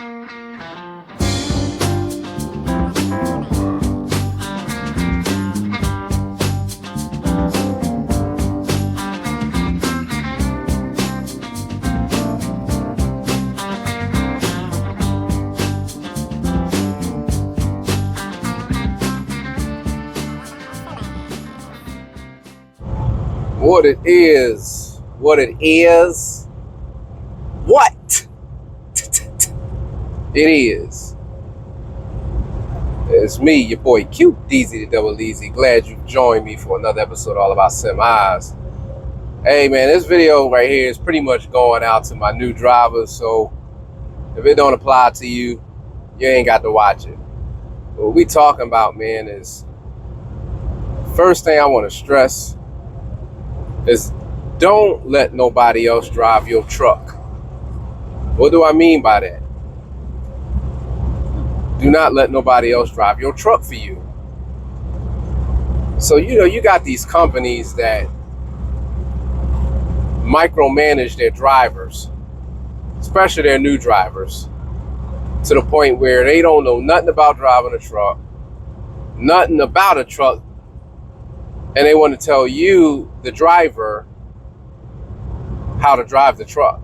What it is, what it is. It's me, your boy Q, Deezy the Double Easy. Glad you've joined me for another episode all about semis. Hey man, this video right here is pretty much going out to my new drivers, so if it don't apply to you, you ain't got to watch it. What we talking about, man, is first thing I want to stress is don't let nobody else drive your truck. What do I mean by that? Do not let nobody else drive your truck for you. So, you got these companies that micromanage their drivers, especially their new drivers, to the point where they don't know nothing about driving a truck, nothing about a truck, and they want to tell you, the driver, how to drive the truck.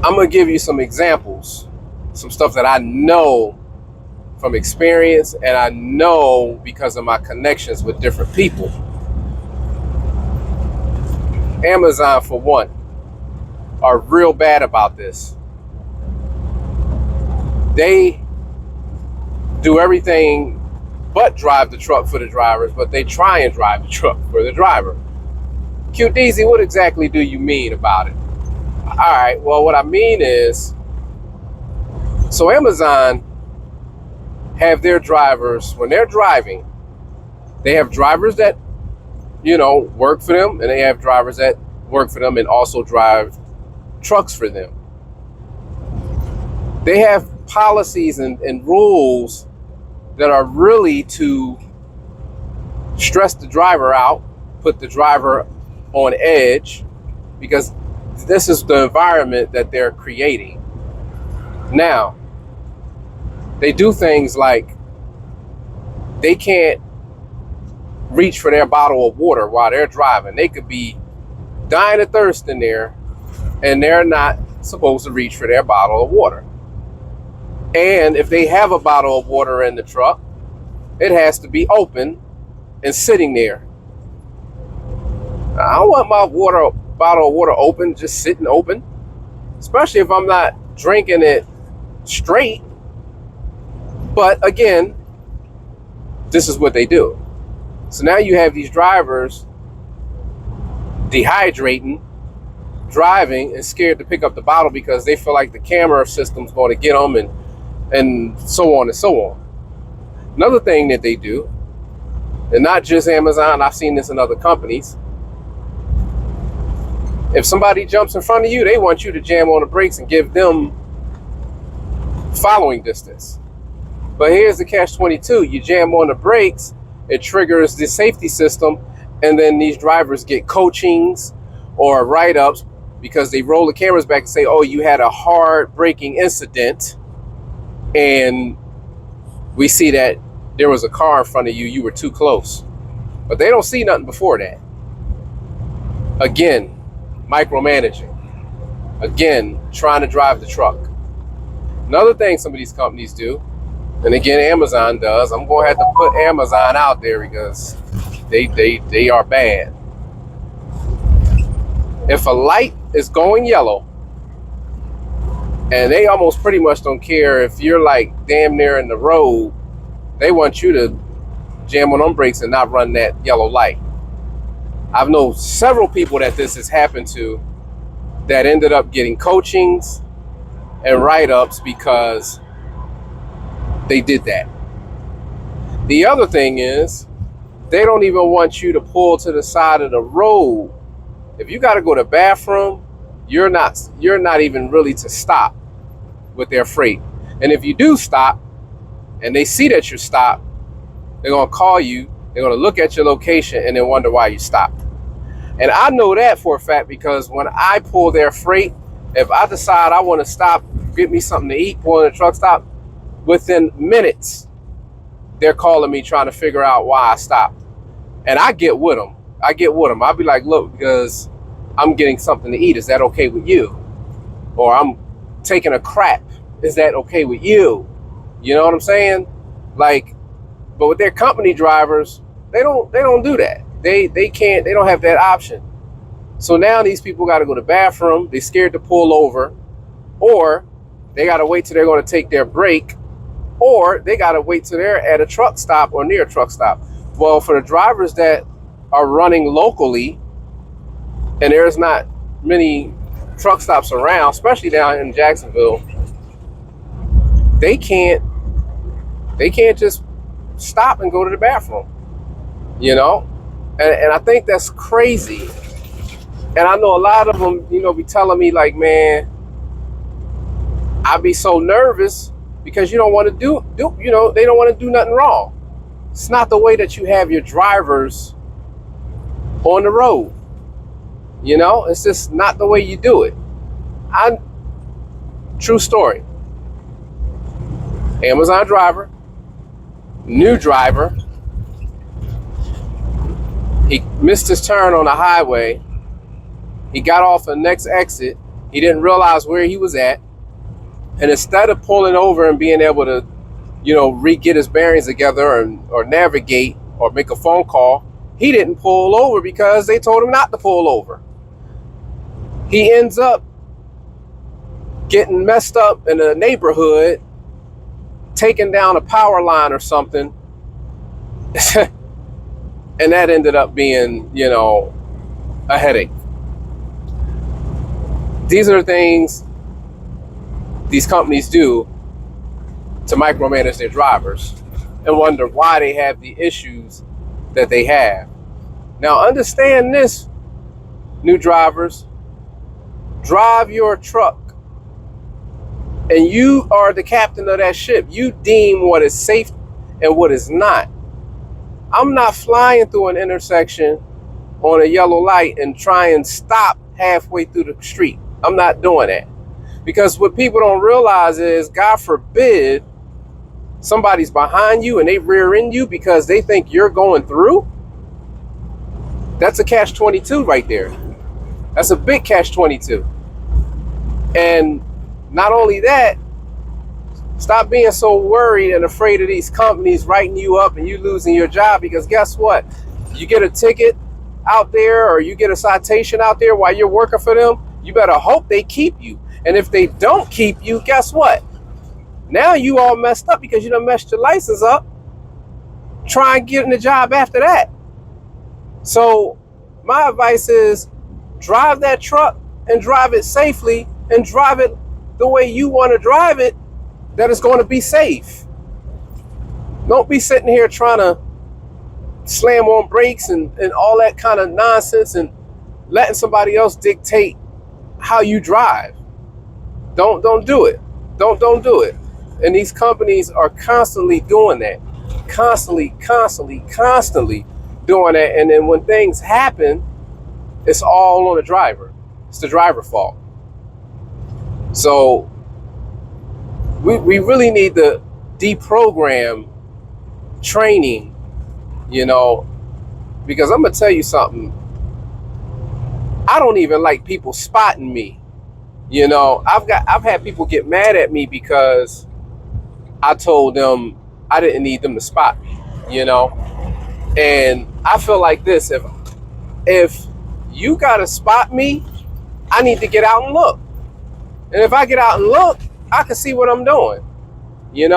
I'm going to give you some examples, some stuff that I know from experience, and I know because of my connections with different people. Amazon, for one, are real bad about this. They do everything but drive the truck for the drivers, but they try and drive the truck for the driver. QDZ, what exactly do you mean about it? All right, well, what I mean is, so Amazon have their drivers, when they're driving, they have drivers that, work for them, and they have drivers that work for them and also drive trucks for them. They have policies and rules that are really to stress the driver out, put the driver on edge, because this is the environment that they're creating. Now, they do things like they can't reach for their bottle of water while they're driving. They could be dying of thirst in there, and they're not supposed to reach for their bottle of water. And if they have a bottle of water in the truck, it has to be open and sitting there. I don't want my bottle of water open, just sitting open, especially if I'm not drinking it straight. But again, this is what they do. So now you have these drivers dehydrating, driving, and scared to pick up the bottle because they feel like the camera system's going to get them, and so on and so on. Another thing that they do, and not just Amazon, I've seen this in other companies, if somebody jumps in front of you, they want you to jam on the brakes and give them following distance. But here's the catch-22. You jam on the brakes, it triggers the safety system, and then these drivers get coachings or write-ups because they roll the cameras back and say, oh, you had a hard braking incident, and we see that there was a car in front of you, you were too close. But they don't see nothing before that. Again, micromanaging. Again, trying to drive the truck. Another thing some of these companies do, and again, Amazon does, I'm going to have to put Amazon out there because they are bad. If a light is going yellow, and they almost pretty much don't care if you're like damn near in the road, they want you to jam on them brakes and not run that yellow light. I've known several people that this has happened to that ended up getting coachings and write-ups because they did that. The other thing is, they don't even want you to pull to the side of the road. If you got to go to the bathroom, you're not even really to stop with their freight. And if you do stop and they see that you're stopped, they're going to call you, they're going to look at your location and then wonder why you stopped. And I know that for a fact because when I pull their freight, if I decide I want to stop get me something to eat, pull in a truck stop. Within minutes, they're calling me trying to figure out why I stopped. And I get with them. I'll be like, look, because I'm getting something to eat. Is that okay with you? Or I'm taking a crap. Is that okay with you? You know what I'm saying? Like, but with their company drivers, they don't do that. They don't have that option. So now these people got to go to the bathroom. They're scared to pull over, or they got to wait till they're going to take their break, or they got to wait till they're at a truck stop or near a truck stop. Well, for the drivers that are running locally, and there's not many truck stops around, especially down in Jacksonville, they can't just stop and go to the bathroom, you know? And I think that's crazy. And I know a lot of them, be telling me like, man, I be so nervous because you don't want to do, they don't want to do nothing wrong. It's not the way that you have your drivers on the road. It's just not the way you do it. True story. Amazon driver, new driver. He missed his turn on the highway. He got off the next exit. He didn't realize where he was at. And instead of pulling over and being able to, get his bearings together or navigate or make a phone call, he didn't pull over because they told him not to pull over. He ends up getting messed up in a neighborhood, taking down a power line or something. And that ended up being, a headache. These are the things these companies do to micromanage their drivers and wonder why they have the issues that they have. Now, understand this, new drivers. Drive your truck, and you are the captain of that ship. You deem what is safe and what is not. I'm not flying through an intersection on a yellow light and try and stop halfway through the street. I'm not doing that. Because what people don't realize is, God forbid, somebody's behind you and they rear end you because they think you're going through. That's a catch-22 right there. That's a big catch-22. And not only that, stop being so worried and afraid of these companies writing you up and you losing your job, because guess what? You get a ticket out there or you get a citation out there while you're working for them, you better hope they keep you. And if they don't keep you, guess what? Now you all messed up because you done messed your license up. Try and get in the job after that. So my advice is, drive that truck and drive it safely and drive it the way you want to drive it, that is going to be safe. Don't be sitting here trying to slam on brakes and all that kind of nonsense and letting somebody else dictate how you drive. Don't do it. Don't do it. And these companies are constantly doing that. Constantly doing that. And then when things happen, it's all on the driver. It's the driver's fault. So we really need to deprogram training, because I'm gonna tell you something. I don't even like people spotting me. I've had people get mad at me because I told them I didn't need them to spot me, and I feel like this: if you gotta spot me, I need to get out and look. And if I get out and look, I can see what I'm doing, and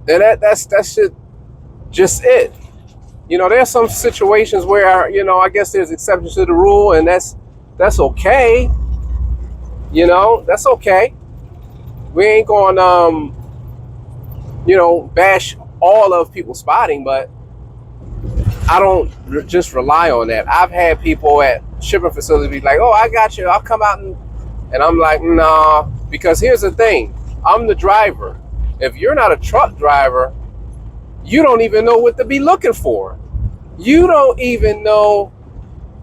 that's just it. There's some situations where, I guess there's exceptions to the rule, and that's okay. That's okay. We ain't going bash all of people spotting, but I don't just rely on that. I've had people at shipping facilities be like, oh, I got you, I'll come out and I'm like, nah, because here's the thing. I'm the driver. If you're not a truck driver, you don't even know what to be looking for. You don't even know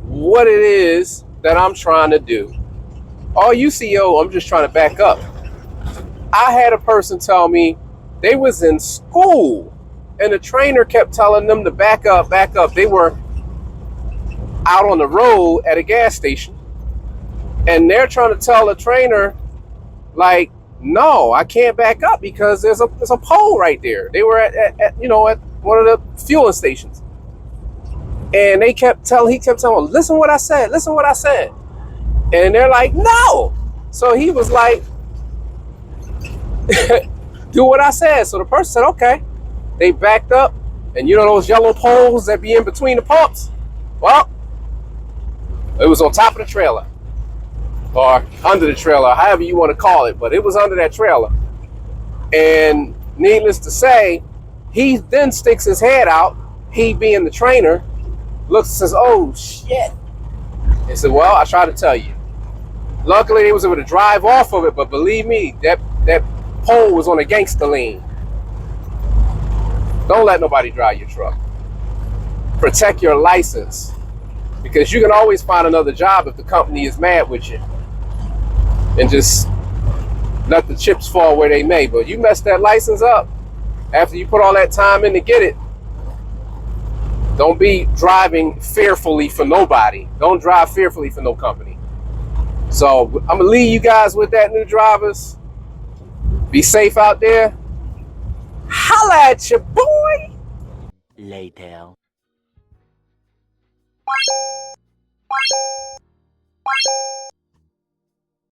what it is that I'm trying to do. All you see, I'm just trying to back up. I had a person tell me they was in school and the trainer kept telling them to back up, back up. They were out on the road at a gas station and they're trying to tell the trainer, like, no, I can't back up because there's a pole right there. They were at one of the fueling stations. And he kept telling them, listen what I said, listen what I said. And they're like, no. So he was like, do what I said. So the person said, okay. They backed up, and you know those yellow poles that be in between the pumps? Well, it was on top of the trailer, or under the trailer, however you want to call it, but it was under that trailer. And needless to say, he then sticks his head out, he being the trainer, looks and says, oh shit. He said, well, I tried to tell you. Luckily, they was able to drive off of it, but believe me, that pole was on a gangster lane. Don't let nobody drive your truck. Protect your license, because you can always find another job if the company is mad with you. And just let the chips fall where they may. But you mess that license up after you put all that time in to get it. Don't be driving fearfully for nobody. Don't drive fearfully for no company. So I'm gonna leave you guys with that, new drivers. Be safe out there. Holla at your boy. Later.